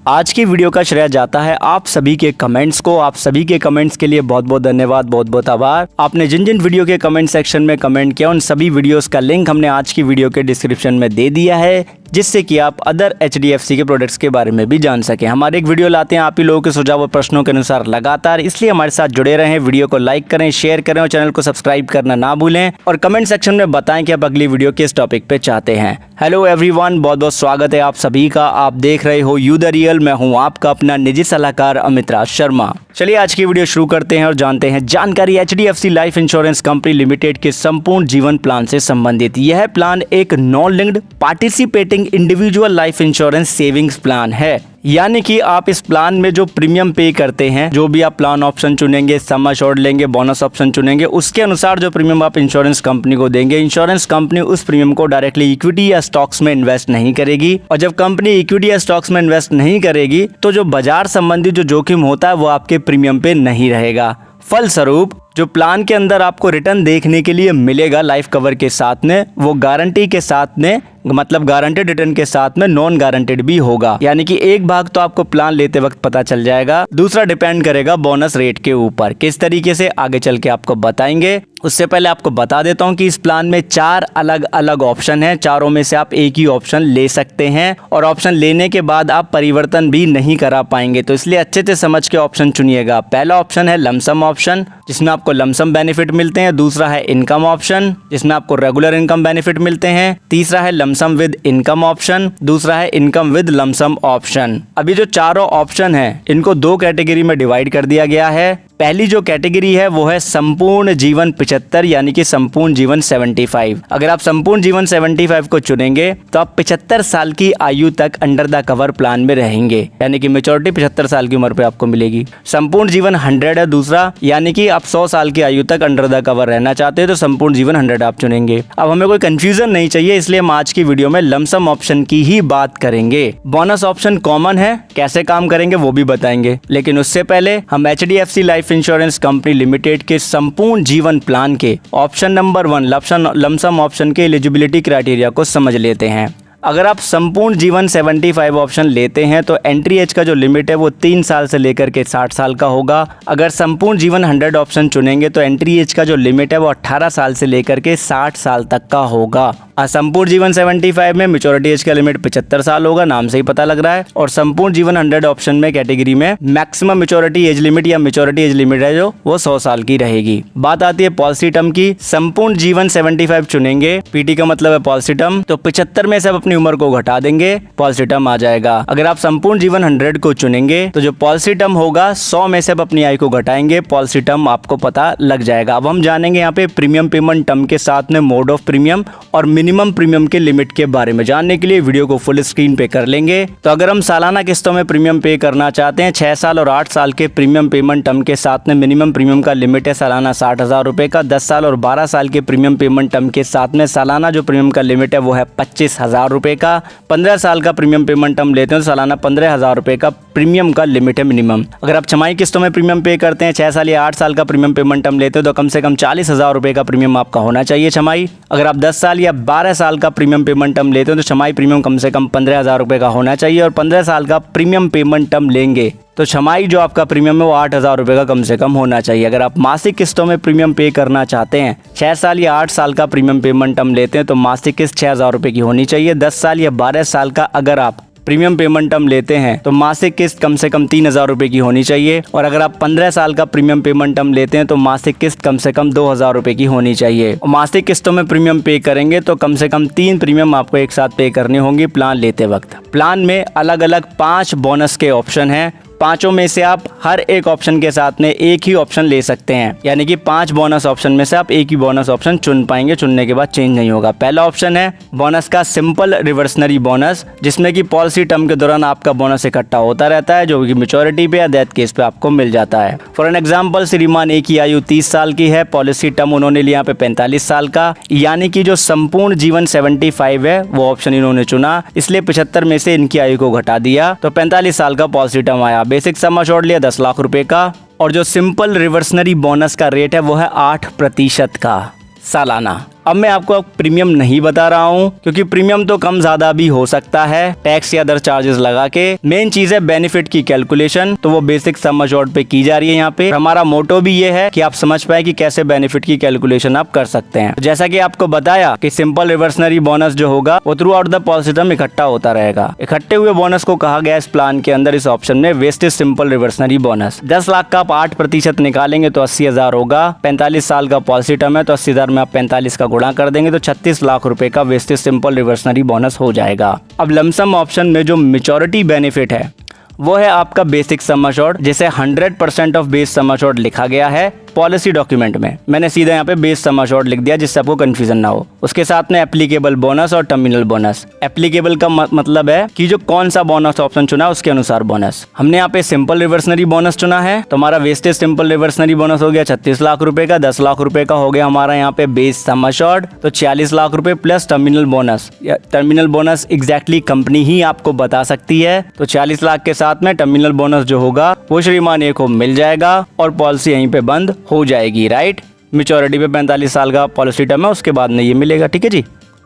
आज की वीडियो का श्रेय जाता है आप सभी के कमेंट्स को। आप सभी के कमेंट्स के लिए बहुत बहुत धन्यवाद, बहुत बहुत आभार। आपने जिन जिन वीडियो के कमेंट सेक्शन में कमेंट किया उन सभी वीडियोस का लिंक हमने आज की वीडियो के डिस्क्रिप्शन में दे दिया है, जिससे कि आप अदर HDFC के प्रोडक्ट्स के बारे में भी जान सकें। हमारे एक वीडियो लाते हैं आप ही लोगों के सुझाव और प्रश्नों के अनुसार लगातार, इसलिए हमारे साथ जुड़े रहें। वीडियो को लाइक करें, शेयर करें और चैनल को सब्सक्राइब करना ना भूलें और कमेंट सेक्शन में बताएं कि आप अगली वीडियो किस टॉपिक पे चाहते हैं। हेलो एवरीवन, बहुत बहुत स्वागत है आप सभी का। आप देख रहे हो यू द रियल। मैं हूं आपका अपना निजी सलाहकार अमित राज शर्मा। चलिए आज की वीडियो शुरू करते हैं और जानते हैं जानकारी HDFC life insurance company limited के संपूर्ण जीवन प्लान से संबंधित। यह प्लान एक non linked participating individual life insurance savings plan है, यानी कि आप इस प्लान में जो प्रीमियम पे करते हैं, जो भी आप प्लान ऑप्शन चुनेंगे, सम अश्योर्ड लेंगे, बोनस ऑप्शन चुनेंगे, उसके अनुसार जो प्रीमियम आप इंश्योरेंस कंपनी को देंगे, इंश्योरेंस कंपनी उस प्रीमियम को डायरेक्टली इक्विटी या स्टॉक्स में इन्वेस्ट नहीं करेगी। और जब कंपनी इक्विटी या स्टॉक्स में इन्वेस्ट नहीं करेगी तो जो बाजार संबंधी जो जोखिम होता है वो आपके प्रीमियम पे नहीं रहेगा। फलस्वरूप जो प्लान के अंदर आपको रिटर्न देखने के लिए मिलेगा लाइफ कवर के साथ में, वो गारंटी के साथ में, मतलब गारंटेड रिटर्न के साथ में नॉन गारंटेड भी होगा। यानी कि एक भाग तो आपको प्लान लेते वक्त पता चल जाएगा, दूसरा डिपेंड करेगा बोनस रेट के ऊपर। किस तरीके से आगे चल के आपको बताएंगे। उससे पहले आपको बता देता हूं कि इस प्लान में 4 अलग अलग ऑप्शन हैं। चारों में से आप एक ही ऑप्शन ले सकते हैं और ऑप्शन लेने के बाद आप परिवर्तन भी नहीं करा पाएंगे, तो इसलिए अच्छे से समझ के ऑप्शन चुनिएगा। पहला ऑप्शन है लमसम ऑप्शन, जिसमें आपको लमसम बेनिफिट मिलते हैं। दूसरा है इनकम ऑप्शन, जिसमें आपको रेगुलर इनकम बेनिफिट मिलते हैं। तीसरा है लमसम विद इनकम ऑप्शन, दूसरा है इनकम विद लमसम ऑप्शन। अभी जो चारों ऑप्शन हैं इनको 2 कैटेगरी में डिवाइड कर दिया गया है। पहली जो कैटेगरी है वो है संपूर्ण जीवन 75, यानी कि संपूर्ण जीवन 75। अगर आप संपूर्ण जीवन 75 को चुनेंगे तो आप 75 साल की आयु तक अंडर द कवर प्लान में रहेंगे, यानी कि मेच्योरिटी 75 साल की उम्र पे आपको मिलेगी। संपूर्ण जीवन 100 है दूसरा, यानी कि आप 100 साल की आयु तक अंडर द कवर रहना चाहते हैं तो संपूर्ण जीवन 100 आप चुनेंगे। अब हमें कोई कंफ्यूजन नहीं चाहिए, इसलिए हम आज की वीडियो में लमसम ऑप्शन की ही बात करेंगे। बोनस ऑप्शन कॉमन है, कैसे काम करेंगे वो भी बताएंगे, लेकिन उससे पहले हम HDFC life insurance company limited के संपूर्ण जीवन प्लान के ऑप्शन नंबर 1 लमसम ऑप्शन के एलिजिबिलिटी क्राइटेरिया को समझ लेते हैं। अगर आप संपूर्ण जीवन 75 ऑप्शन लेते हैं तो एंट्री एज का जो लिमिट है वो 3 साल से लेकर के 60 साल का होगा। अगर संपूर्ण जीवन 100 ऑप्शन चुनेंगे तो एंट्री एज का जो लिमिट है वो 18 साल से लेकर के 60 साल तक का होगा। संपूर्ण जीवन 75 में मेच्योरिटी एज का लिमिट 75 साल होगा, नाम से ही पता लग रहा है। और संपूर्ण जीवन 100 ऑप्शन में कैटेगरी में मैक्सिमम मेच्योरिटी एज लिमिट या मेच्योरिटी एज लिमिट है जो वो 100 साल की रहेगी। बात आती है पॉलिसी टर्म की। संपूर्ण जीवन 75 चुनेंगे, पीटी का मतलब है पॉलिसी टर्म, तो 75 में से आप अपनी उम्र को घटा देंगे, पॉलिसी टर्म आ जाएगा। अगर आप संपूर्ण जीवन 100 को चुनेंगे तो जो पॉलिसी टर्म होगा 100 में से आप अपनी आयु को घटाएंगे, पॉलिसी टर्म आपको पता लग जाएगा। अब हम जानेंगे यहाँ पे प्रीमियम पेमेंट टर्म के साथ में मोड ऑफ प्रीमियम और मिनिमम प्रीमियम के लिमिट के बारे में। जानने के लिए वीडियो को फुल स्क्रीन पे कर लेंगे। तो अगर हम सालाना किस्तों में प्रीमियम पे करना चाहते हैं, 6 साल और 8 साल के प्रीमियम पेमेंट टर्म के साथ में मिनिमम प्रीमियम का लिमिट है सालाना 60,000 रुपए का। 10 साल और 12 साल के प्रीमियम पेमेंट टर्म के साथ में सालाना जो प्रीमियम का लिमिट है वो है 25,000 रुपए का। 15 साल का प्रीमियम पेमेंट टर्म लेते हैं तो सालाना 15,000 रुपए का प्रीमियम का लिमिट है मिनिमम। अगर आप छमाही किस्तों में प्रीमियम पे करते हैं, 6 साल या 8 साल का प्रीमियम पेमेंट टर्म लेते हो तो कम से कम 40,000 रुपए का प्रीमियम आपका होना चाहिए छमाही। अगर आप 10 साल या 12 साल का प्रीमियम पेमेंट टर्म लेते हो तो छमाही प्रीमियम कम से कम 15,000 रुपए का होना चाहिए। और 15 साल का प्रीमियम पेमेंट टर्म लेंगे तो छमाही जो आपका प्रीमियम है वो 8,000 रुपए का कम से कम होना चाहिए। अगर आप मासिक किस्तों में प्रीमियम पे करना चाहते हैं, 6 साल या 8 साल का प्रीमियम पेमेंट टर्म लेते हैं तो मासिक किस्त 6,000 रुपए की होनी चाहिए। 10 साल या 12 साल का अगर आप प्रीमियम पेमेंट टर्म लेते हैं तो मासिक किस्त कम से कम 3,000 रुपए की होनी चाहिए। और अगर आप 15 साल का प्रीमियम पेमेंट टर्म लेते हैं तो मासिक किस्त कम से कम 2,000 रुपए की होनी चाहिए। और मासिक किस्तों में प्रीमियम पे करेंगे तो कम से कम 3 प्रीमियम आपको एक साथ पे करनी होंगी प्लान लेते वक्त। प्लान में अलग अलग 5 बोनस के ऑप्शन हैं। पांचों में से आप हर एक ऑप्शन के साथ में एक ही ऑप्शन ले सकते हैं, यानी कि 5 बोनस ऑप्शन में से आप एक ही बोनस ऑप्शन चुन पाएंगे, चुनने के बाद चेंज नहीं होगा। पहला ऑप्शन है बोनस का सिंपल रिवर्सनरी बोनस, जिसमें कि पॉलिसी टर्म के दौरान आपका बोनस इकट्ठा होता रहता है, जो कि मेच्योरिटी पे या डेथ केस पे आपको मिल जाता है। फॉर एन एग्जाम्पल, श्रीमान ए की आयु 30 साल की है, पॉलिसी टर्म उन्होंने लिया पे 45 साल का, यानी कि जो संपूर्ण जीवन 75 है वो ऑप्शन इन्होंने चुना, इसलिए 75 में से इनकी आयु को घटा दिया तो 45 साल का पॉलिसी टर्म आया। बेसिक सम अश्योर्ड लिया 10 लाख रुपए का, और जो सिंपल रिवर्सनरी बोनस का रेट है वो है 8% का सालाना। अब मैं आपको प्रीमियम नहीं बता रहा हूँ, क्योंकि प्रीमियम तो कम ज्यादा भी हो सकता है टैक्स या अदर चार्जेस लगा के। मेन चीज है बेनिफिट की कैलकुलेशन, तो वो बेसिक सम अश्योर्ड पे की जा रही है यहाँ पे। हमारा मोटो भी ये है कि आप समझ पाए कि कैसे बेनिफिट की कैलकुलेशन आप कर सकते हैं। जैसा कि आपको बताया कि सिंपल रिवर्सनरी बोनस जो होगा वो through out the policy term इकट्ठा होता रहेगा। इकट्ठे हुए बोनस को कहा गया इस प्लान के अंदर, इस ऑप्शन में wastage simple reversionary bonus. 10 lakh का आप 8% निकालेंगे तो 80,000 होगा। 45 साल का पॉलिसी टर्म है तो 80,000 में आप 45 का गुणा कर देंगे तो 36 लाख रुपए का वेस्टेज सिंपल रिवर्सनरी बोनस हो जाएगा। अब लमसम ऑप्शन में जो मैच्योरिटी बेनिफिट है वो है आपका बेसिक सम अश्योर्ड, जिसे 100% ऑफ बेस सम अश्योर्ड लिखा गया है पॉलिसी डॉक्यूमेंट में। मैंने सीधा यहाँ पे बेस सम अश्योर्ड लिख दिया जिससे आपको कंफ्यूजन ना हो। उसके साथ में एप्लीकेबल बोनस और टर्मिनल बोनस। एप्लीकेबल का मतलब है कि जो कौन सा बोनस ऑप्शन चुना है उसके अनुसार बोनस। हमने यहाँ पे सिंपल रिवर्सनरी बोनस चुना है तो हमारा वेस्टेज सिंपल रिवर्सनरी बोनस हो गया 36 लाख रुपए का। 10 लाख रुपए का हो गया हमारा यहाँ पे बेस सम अश्योर्ड, तो 46 लाख रुपए plus terminal bonus. Terminal bonus exactly company ही आपको बता सकती है। तो 40 लाख के साथ में टर्मिनल बोनस जो होगा वो श्रीमान ए को मिल जाएगा और पॉलिसी यहीं पे बंद हो जाएगी। राइट, मैच्योरिटी पे 45 साल का पॉलिसी टर्म है, उसके बाद में ये मिलेगा। ठीक है जी।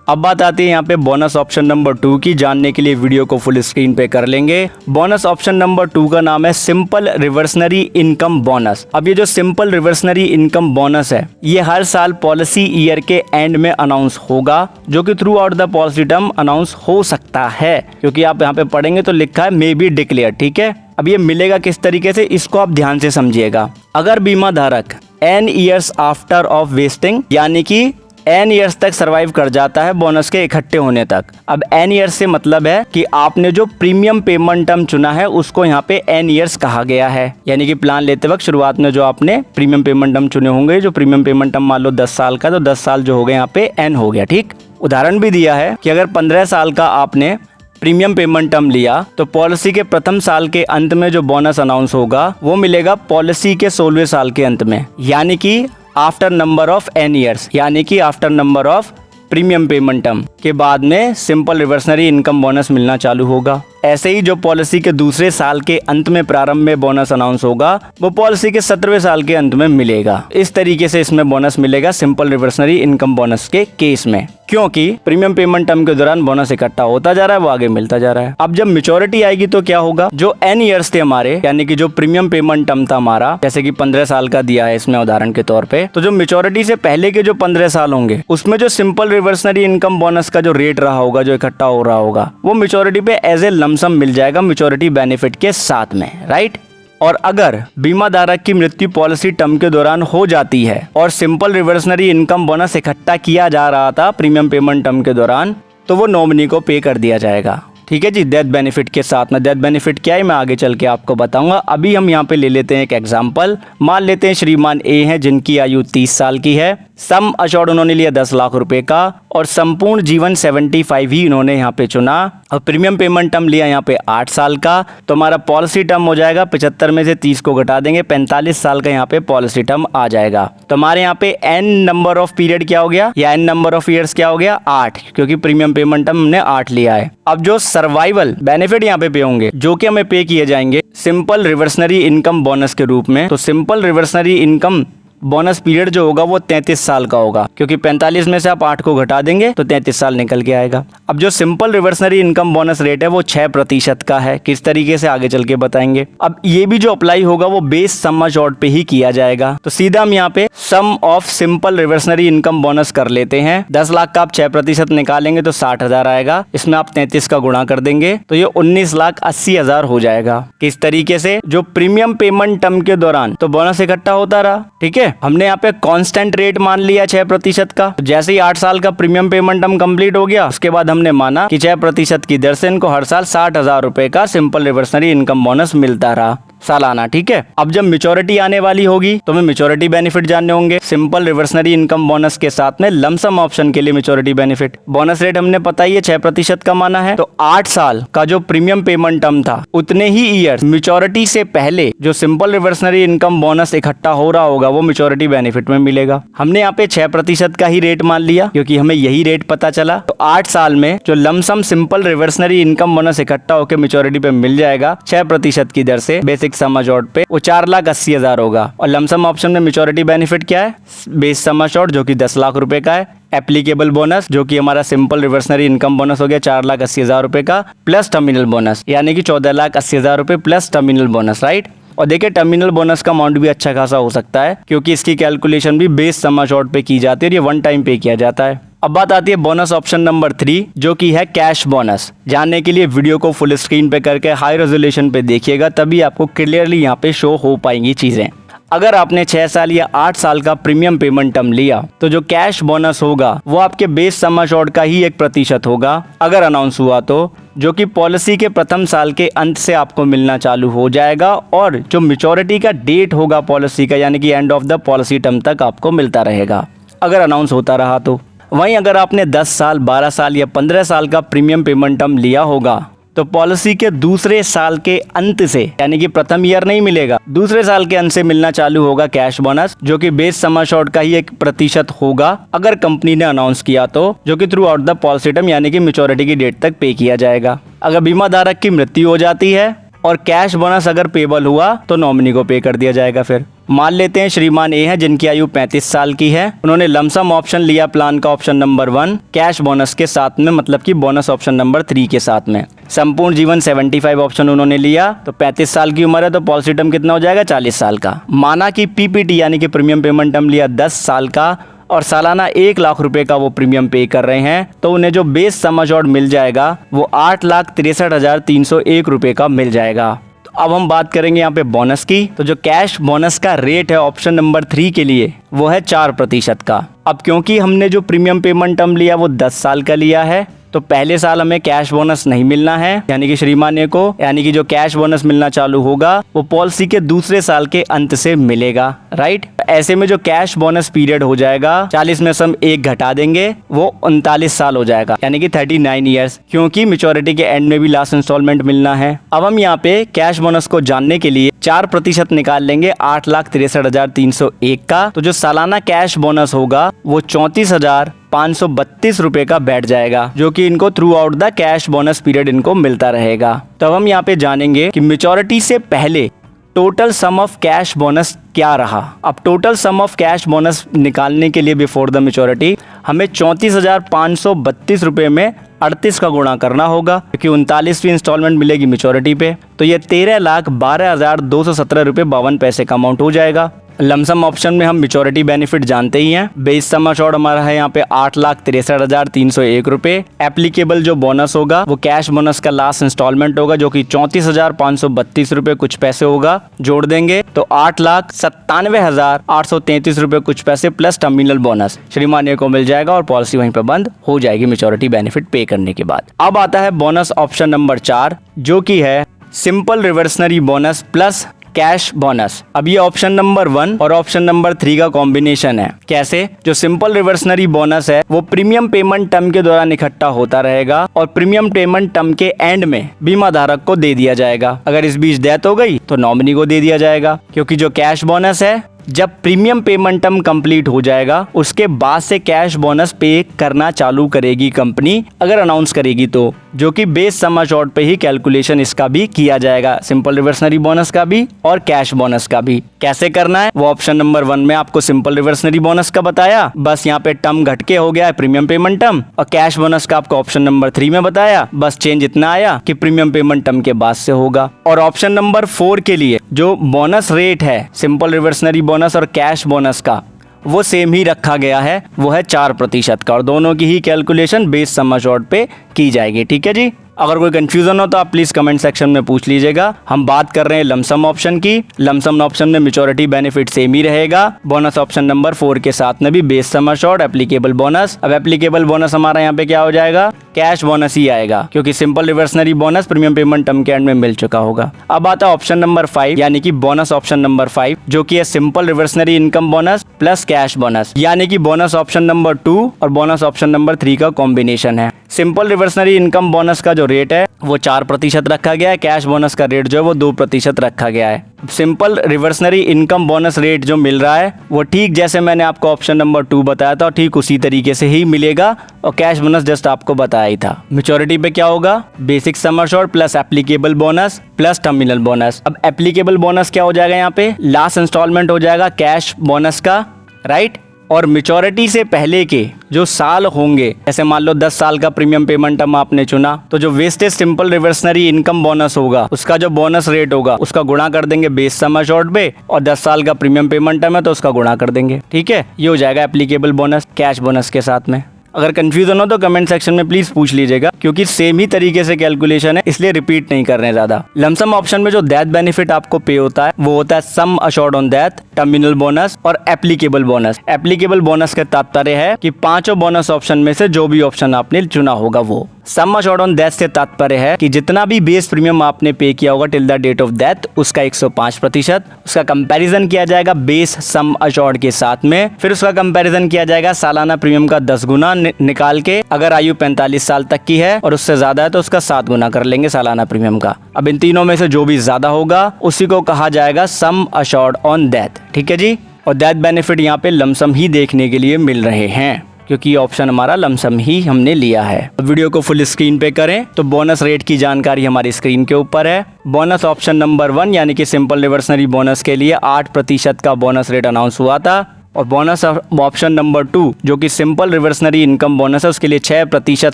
अब बात आती है यहाँ पे बोनस ऑप्शन नंबर 2 की। जानने के लिए वीडियो को फुल स्क्रीन पे कर लेंगे। बोनस ऑप्शन नंबर 2 का नाम है सिंपल रिवर्सनरी इनकम बोनस। अब ये जो सिंपल रिवर्सनरी इनकम बोनस है ये हर साल पॉलिसी ईयर के एंड में अनाउंस होगा, जो कि through out the policy term announce हो सकता है, क्योंकि आप यहाँ पे पढ़ेंगे तो लिखा है मे बी डिक्लेयर। ठीक है, अब ये मिलेगा किस तरीके से, इसको आप ध्यान से समझिएगा। अगर बीमा धारक n years after of wasting, यानी कि n ईयर्स तक सरवाइव कर जाता है बोनस के इकट्ठे होने तक। अब n ईयर्स से मतलब है कि आपने जो प्रीमियम पेमेंट टर्म चुना है उसको यहाँ पे n ईयर्स कहा गया है। यानी कि प्लान लेते वक्त शुरुआत में जो आपने प्रीमियम पेमेंट टर्म चुने होंगे, जो प्रीमियम पेमेंट टर्म मान लो 10 साल का, तो 10 साल जो हो गए यहाँ पे n हो गया। ठीक, उदाहरण भी दिया है कि अगर 15 साल का आपने प्रीमियम पेमेंट टर्म लिया तो पॉलिसी के प्रथम साल के अंत में जो बोनस अनाउंस होगा वो मिलेगा पॉलिसी के 16वें साल के अंत में, यानी कि after number of n years, यानी कि after number of premium payment term के बाद में सिंपल रिवर्सनरी इनकम बोनस मिलना चालू होगा। ऐसे ही जो पॉलिसी के दूसरे साल के अंत में प्रारंभ में बोनस अनाउंस होगा वो पॉलिसी के 17वें साल के अंत में मिलेगा। इस तरीके से इसमें बोनस मिलेगा सिंपल रिवर्सनरी इनकम बोनस के केस में, क्योंकि प्रीमियम पेमेंट टर्म के दौरान बोनस इकट्ठा होता जा रहा है, वो आगे मिलता जा रहा है। अब जब मैच्योरिटी आएगी तो क्या होगा, जो n ईयर्स थे हमारे, यानी कि जो प्रीमियम पेमेंट टर्म था हमारा, जैसे कि 15 साल का दिया है इसमें उदाहरण के तौर पे, तो जो मैच्योरिटी से पहले के जो 15 साल होंगे उसमें जो सिंपल रिवर्सनरी इनकम बोनस का जो रेट रहा होगा, जो इकट्ठा हो रहा होगा, वो मैच्योरिटी पे एज ए लमसम मिल जाएगा मैच्योरिटी बेनिफिट के साथ में। राइट, और अगर बीमा धारक की मृत्यु पॉलिसी टर्म के दौरान हो जाती है और सिंपल रिवर्सनरी इनकम बोनस इकट्ठा किया जा रहा था प्रीमियम पेमेंट टर्म के दौरान, तो वो नॉमिनी को पे कर दिया जाएगा। ठीक है जी, डेथ बेनिफिट के साथ में। डेथ बेनिफिट क्या है मैं आगे चल के आपको बताऊंगा। अभी हम यहाँ पे ले लेते हैं एक एग्जांपल। मान लेते हैं श्रीमान ए हैं जिनकी आयु 30 साल की है। सम अश्योर्ड उन्होंने लिया 10 लाख रुपए का और संपूर्ण जीवन 75 ही इन्होंने यहाँ पे चुना और प्रीमियम पेमेंट टर्म लिया यहाँ पे 8 साल का। तो हमारा पॉलिसी टर्म हो जाएगा 75 में से 30 को घटा देंगे, 45 साल का यहाँ पे पॉलिसी टर्म आ जाएगा। तो हमारे यहाँ पे n नंबर ऑफ पीरियड क्या हो गया, या n नंबर ऑफ ईयर्स क्या हो गया, 8, क्योंकि प्रीमियम पेमेंट टर्म हमने 8 लिया है। अब जो सर्वाइवल बेनिफिट यहाँ पे होंगे, जो कि हमें पे किए जाएंगे सिंपल रिवर्सनरी इनकम बोनस के रूप में, तो simple reversionary income bonus period जो होगा वो 33 साल का होगा, क्योंकि 45 में से आप 8 को घटा देंगे तो 33 साल निकल के आएगा। अब जो simple reversionary income bonus rate है वो 6% का है। किस तरीके से आगे चल के बताएंगे। अब ये भी जो अप्लाई होगा वो बेस सम अश्योर्ड पे ही किया जाएगा। तो सीधा हम यहाँ पे sum of simple reversionary income bonus कर लेते हैं। 10 लाख का आप 6% निकालेंगे तो 60,000 आएगा। इसमें आप 33 का गुणा कर देंगे तो ये 19,80,000 हो जाएगा। किस तरीके से, जो प्रीमियम पेमेंट टर्म के दौरान तो बोनस इकट्ठा होता रहा। ठीक है, हमने यहाँ पे कांस्टेंट रेट मान लिया 6% का। तो जैसे ही 8 साल का प्रीमियम पेमेंट टर्म कंप्लीट हो गया, उसके बाद हमने माना कि 6% की दर से इनको हर साल 60,000 रुपए का सिंपल रिवर्सनरी इनकम बोनस मिलता रहा सालाना। ठीक है, अब जब मैच्योरिटी आने वाली होगी तो हमें मैच्योरिटी बेनिफिट जानने होंगे। सिंपल रिवर्सनरी इनकम बोनस के साथ में लमसम ऑप्शन के लिए मैच्योरिटी बेनिफिट। बोनस रेट हमने पता ही है 6% का माना है। तो 8 साल का जो प्रीमियम पेमेंट टर्म था उतने ही ईयर मैच्योरिटी से पहले जो सिंपल रिवर्सनरी इनकम बोनस इकट्ठा हो रहा होगा वो मैच्योरिटी बेनिफिट में मिलेगा। हमने यहाँ पे 6% का ही रेट मान लिया क्योंकि हमें यही रेट पता चला। तो 8 साल में जो lump sum simple reversionary income bonus इकट्ठा होकर मैच्योरिटी पे मिल जाएगा 6% की दर से बेसिक सम अश्योर्ड पे, वो 4,80,000 होगा। और लमसम ऑप्शन में मैच्योरिटी बेनिफिट क्या है, बेस सम अश्योर्ड जो कि 10 लाख रुपए का है, एप्लीकेबल बोनस जो कि हमारा सिंपल रिवर्सनरी इनकम बोनस हो गया 4,80,000 रुपए का, प्लस टर्मिनल बोनस यानी कि 14,80,000 रुपए प्लस टर्मिनल बोनस, राइट। और देखिए टर्मिनल बोनस का अमाउंट भी अच्छा खासा हो सकता है क्योंकि इसकी कैलकुलेशन भी बेस सम अश्योर्ड पे की जाती है और ये वन टाइम पे किया जाता है। अब बात आती है बोनस ऑप्शन नंबर 3 जो कि है कैश बोनस। जानने के लिए वीडियो को फुल स्क्रीन पे करके हाई रेजोल्यूशन पे देखिएगा, तभी आपको क्लियरली यहाँ पे शो हो पाएंगी चीजें। अगर आपने 6 साल या 8 साल का प्रीमियम पेमेंट टर्म लिया तो जो कैश बोनस होगा वो आपके बेस सम अश्योर्ड का ही 1% होगा अगर अनाउंस हुआ तो, जो कि पॉलिसी के प्रथम साल के अंत से आपको मिलना चालू हो जाएगा और जो मैच्योरिटी का डेट होगा पॉलिसी का यानी कि end of the policy term तक आपको मिलता रहेगा अगर अनाउंस होता रहा तो। वहीं अगर आपने 10 साल, 12 साल या 15 साल का प्रीमियम पेमेंट टर्म लिया होगा तो पॉलिसी के दूसरे साल के अंत से यानी कि प्रथम ईयर नहीं मिलेगा, दूसरे साल के अंत से मिलना चालू होगा कैश बोनस जो कि बेस सम अश्योर्ड का ही 1% होगा अगर कंपनी ने अनाउंस किया तो, जो कि through out the policy term यानी कि मैच्योरिटी की डेट तक पे किया जाएगा। अगर बीमा धारक की मृत्यु हो जाती है और कैश बोनस अगर पेबल हुआ तो नॉमिनी को पे कर दिया जाएगा। फिर मान लेते हैं श्रीमान ए हैं जिनकी आयु 35 साल की है, उन्होंने लमसम ऑप्शन लिया प्लान का ऑप्शन नंबर 1 कैश बोनस के साथ में, मतलब कि बोनस ऑप्शन नंबर 3 के साथ में। संपूर्ण जीवन 75 ऑप्शन उन्होंने लिया तो 35 साल की उम्र है तो पॉलिसी टर्म कितना हो जाएगा 40 साल का। माना कि पीपीटी यानी कि प्रीमियम पेमेंट टर्म लिया 10 साल का और सालाना 1 लाख रुपए का वो प्रीमियम पे कर रहे हैं तो उन्हें जो बेस सम अश्योर्ड मिल जाएगा वो 8,63,301 रुपए का मिल जाएगा। तो अब हम बात करेंगे यहाँ पे बोनस की। तो जो कैश बोनस का रेट है ऑप्शन नंबर 3 के लिए वो है 4% का। अब क्योंकि हमने जो प्रीमियम पेमेंट टर्म लिया वो 10 साल का लिया है तो पहले साल हमें कैश बोनस नहीं मिलना है, यानी कि श्रीमान ने को यानी कि जो कैश बोनस मिलना चालू होगा वो पॉलिसी के दूसरे साल के अंत से मिलेगा, राइट। ऐसे में जो कैश बोनस पीरियड हो जाएगा 40 में से हम 1 घटा देंगे वो 39 साल हो जाएगा यानी कि 39 ईयर्स, क्योंकि मैच्योरिटी के एंड में भी लास्ट इंस्टॉलमेंट मिलना है। अब हम यहाँ पे कैश बोनस को जानने के लिए 4% निकाल लेंगे 8,63,301 का, तो जो सालाना कैश बोनस होगा वो 34,532 रुपए का बैठ जाएगा जो कि इनको through out the cash bonus period इनको मिलता रहेगा। तो अब हम यहाँ पे जानेंगे कि मैच्योरिटी से पहले total sum of cash bonus क्या रहा। अब total sum of cash bonus निकालने के लिए बिफोर द मैच्योरिटी हमें 34,532 रुपए में 38 का गुणा करना होगा क्योंकि 39वीं इंस्टॉलमेंट मिलेगी मैच्योरिटी पे, तो ये 13,12,217 रुपए 52 पैसे का अमाउंट हो जाएगा। लमसम ऑप्शन में हम मैच्योरिटी बेनिफिट जानते ही हैं। बेस सम अश्योर्ड हमारा है यहाँ पे 8,63,301 रुपए। एप्लीकेबल जो बोनस होगा वो कैश बोनस का लास्ट इंस्टॉलमेंट होगा जो कि 34,532 रुपए कुछ पैसे होगा, जोड़ देंगे तो 8,97,833 रुपए कुछ पैसे प्लस टर्मिनल बोनस श्रीमान को मिल जाएगा और पॉलिसी वहीं पे बंद हो जाएगी मैच्योरिटी बेनिफिट पे करने के बाद। अब आता है बोनस ऑप्शन नंबर 4 जो कि है simple reversionary bonus plus cash bonus. अब ये ऑप्शन नंबर 1 और ऑप्शन नंबर 3 का कॉम्बिनेशन है। कैसे? जो सिंपल रिवर्सनरी बोनस है वो प्रीमियम पेमेंट टर्म के दौरान इकट्ठा होता रहेगा और प्रीमियम पेमेंट टर्म के एंड में बीमा धारक को दे दिया जाएगा। अगर इस बीच डेथ हो गई तो नॉमिनी को दे दिया जाएगा, क्योंकि जो कैश बोनस है जब प्रीमियम पेमेंट टर्म कंप्लीट हो जाएगा उसके बाद से कैश बोनस पे करना चालू करेगी कंपनी अगर अनाउंस करेगी तो, जो कि बेस सम अश्योर्ड पे ही कैलकुलेशन इसका भी किया जाएगा, सिंपल रिवर्सनरी बोनस का भी और कैश बोनस का भी। कैसे करना है वो ऑप्शन नंबर 1 में आपको सिंपल रिवर्सनरी बोनस का बताया, बस यहाँ पे टर्म घट के हो गया है प्रीमियम पेमेंट टर्म, और कैश बोनस का आपको ऑप्शन नंबर 3 में बताया, बस चेंज इतना आया कि प्रीमियम पेमेंट टर्म के बाद से होगा। और ऑप्शन नंबर 4 के लिए जो बोनस रेट है सिंपल रिवर्सनरी बोनस और कैश बोनस का वो सेम ही रखा गया है, वो है 4% का, और दोनों की ही कैलकुलेशन बेस सम अश्योर्ड पे की जाएगी। ठीक है जी। अगर कोई कंफ्यूजन हो तो आप प्लीज कमेंट सेक्शन में पूछ लीजिएगा। हम बात कर रहे हैं लमसम ऑप्शन की। लमसम ऑप्शन में मैच्योरिटी बेनिफिट सेम ही रहेगा, बोनस ऑप्शन नंबर 4 के साथ में भी base sum assured applicable bonus. अब एप्लीकेबल बोनस हमारा यहाँ पे क्या हो जाएगा, कैश बोनस ही आएगा, क्योंकि simple reversionary bonus premium payment term के एंड में मिल चुका होगा। अब आता है ऑप्शन नंबर 5 यानी कि बोनस ऑप्शन नंबर 5 जो कि है simple reversionary income bonus plus cash bonus, यानी कि बोनस ऑप्शन नंबर 2 और बोनस ऑप्शन नंबर 3 का कॉम्बिनेशन है। सिंपल रिवर्सनरी इनकम बोनस का जो रेट है वो 4% रखा गया है, कैश बोनस का रेट जो है वो 2% रखा गया है। Simple reversionary income bonus rate जो मिल रहा है वो ठीक जैसे मैंने आपको ऑप्शन नंबर 2 बताया था ठीक उसी तरीके से ही मिलेगा, और कैश बोनस जस्ट आपको बताया ही था। मैच्योरिटी पे क्या होगा, basic sum assured plus applicable bonus plus terminal bonus. अब एप्लीकेबल बोनस क्या हो जाएगा, यहाँ पे लास्ट इंस्टॉलमेंट हो जाएगा कैश बोनस का, राइट। और मेच्योरिटी से पहले के जो साल होंगे, जैसे मान लो 10 साल का प्रीमियम पेमेंट टर्म आपने चुना, तो जो wastage simple reversionary income bonus होगा उसका जो बोनस रेट होगा उसका गुणा कर देंगे बेस सम अश्योर्ड पे, और 10 साल का प्रीमियम पेमेंट टर्म है तो उसका गुणा कर देंगे। ठीक है, ये हो जाएगा एप्लीकेबल बोनस कैश बोनस के साथ में। अगर कंफ्यूजन हो तो कमेंट सेक्शन में प्लीज पूछ लीजिएगा, क्योंकि सेम ही तरीके से कैलकुलेशन है, इसलिए रिपीट नहीं कर रहे हैं ज्यादा। लमसम ऑप्शन में जो डेथ बेनिफिट आपको पे होता है वो होता है sum assured on death, terminal bonus और एप्लीकेबल बोनस। एप्लीकेबल बोनस का तात्पर्य है कि पांचों बोनस ऑप्शन में से जो भी ऑप्शन आपने चुना होगा वो। सम अश्योर्ड ऑन डेथ से तात्पर्य है कि जितना भी बेस प्रीमियम आपने पे किया होगा till the date of death उसका 105%, उसका कंपैरिजन किया जाएगा बेस सम अश्योर्ड के साथ में, फिर उसका कंपैरिजन किया जाएगा सालाना प्रीमियम का 10 गुना निकाल के, अगर आयु 45 साल तक की है और उससे ज्यादा है तो उसका 7 गुना कर लेंगे सालाना प्रीमियम का। अब इन तीनों में से जो भी ज्यादा होगा उसी को कहा जाएगा सम अश्योर्ड ऑन डेथ। ठीक है जी, और डेथ बेनिफिट यहाँ पे लमसम ही देखने के लिए मिल रहे हैं, क्योंकि ऑप्शन हमारा लमसम ही हमने लिया है। वीडियो को फुल स्क्रीन पे करें तो बोनस रेट की जानकारी हमारी स्क्रीन के ऊपर है। बोनस ऑप्शन नंबर 1 यानी कि सिंपल रिवर्सनरी बोनस के लिए 8% का बोनस रेट अनाउंस हुआ था, और बोनस ऑप्शन नंबर 2 जो कि सिंपल रिवर्सनरी इनकम बोनस है उसके लिए 6%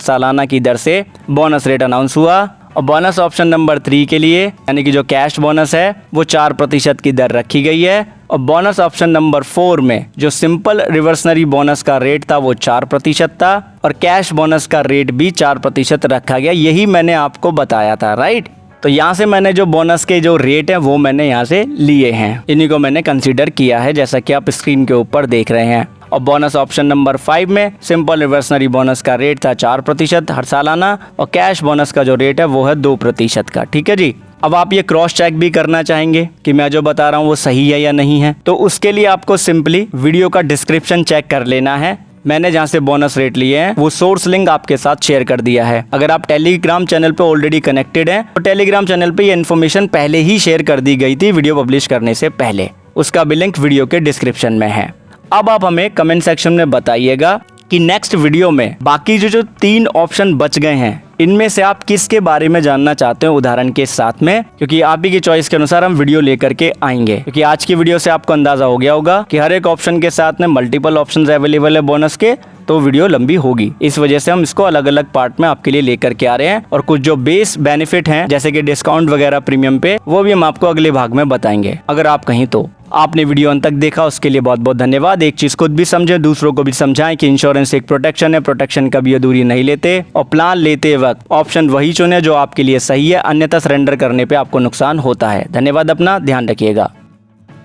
सालाना की दर से बोनस रेट अनाउंस हुआ, और बोनस ऑप्शन नंबर 3 के लिए यानी कि जो कैश बोनस है वो 4% की दर रखी गई है, और बोनस ऑप्शन नंबर 4 में जो सिंपल रिवर्सनरी बोनस का रेट था वो 4% था, और कैश बोनस का रेट भी 4% रखा गया। यही मैंने आपको बताया था, राइट। तो यहाँ से मैंने जो बोनस के जो रेट है वो मैंने यहाँ से लिए हैं, इन्हीं को मैंने कंसीडर किया है जैसा कि आप स्क्रीन के ऊपर देख रहे हैं। और बोनस ऑप्शन नंबर 5 में सिंपल रिवर्सनरी बोनस का रेट था 4% हर सालाना, और कैश बोनस का जो रेट है वो है 2% का। ठीक है जी, अब आप ये क्रॉस चेक भी करना चाहेंगे कि मैं जो बता रहा हूँ वो सही है या नहीं है, तो उसके लिए आपको सिंपली वीडियो का डिस्क्रिप्शन चेक कर लेना है। मैंने जहाँ से बोनस रेट लिए हैं वो सोर्स लिंक आपके साथ शेयर कर दिया है। अगर आप टेलीग्राम चैनल पे ऑलरेडी कनेक्टेड हैं तो टेलीग्राम चैनल पे ये इन्फॉर्मेशन पहले ही शेयर कर दी गई थी वीडियो पब्लिश करने से पहले, उसका भी लिंक वीडियो के डिस्क्रिप्शन में है। अब आप हमें कमेंट सेक्शन में बताइएगा कि नेक्स्ट वीडियो में बाकी जो 3 ऑप्शन बच गए हैं इनमें से आप किसके बारे में जानना चाहते हो उदाहरण के साथ में, क्योंकि आप ही की चॉइस के अनुसार हम वीडियो लेकर के आएंगे। क्योंकि आज की वीडियो से आपको अंदाजा हो गया होगा कि हर एक ऑप्शन के साथ में मल्टीपल ऑप्शंस अवेलेबल है बोनस के, तो वीडियो लंबी होगी। इस वजह से हम इसको अलग अलग पार्ट में आपके लिए लेकर के आ रहे हैं, और कुछ जो बेस बेनिफिट हैं जैसे कि डिस्काउंट वगैरह प्रीमियम पे वो भी हम आपको अगले भाग में बताएंगे अगर आप कहीं तो। आपने वीडियो अंत तक देखा उसके लिए बहुत बहुत धन्यवाद। एक चीज खुद भी समझे दूसरों को भी समझाएं कि इंश्योरेंस एक प्रोटेक्शन है, प्रोटेक्शन कभी अधूरी नहीं लेते, और प्लान लेते वक्त ऑप्शन वही चुने जो आपके लिए सही है, अन्यथा सरेंडर करने पे आपको नुकसान होता है। धन्यवाद, अपना ध्यान रखिएगा।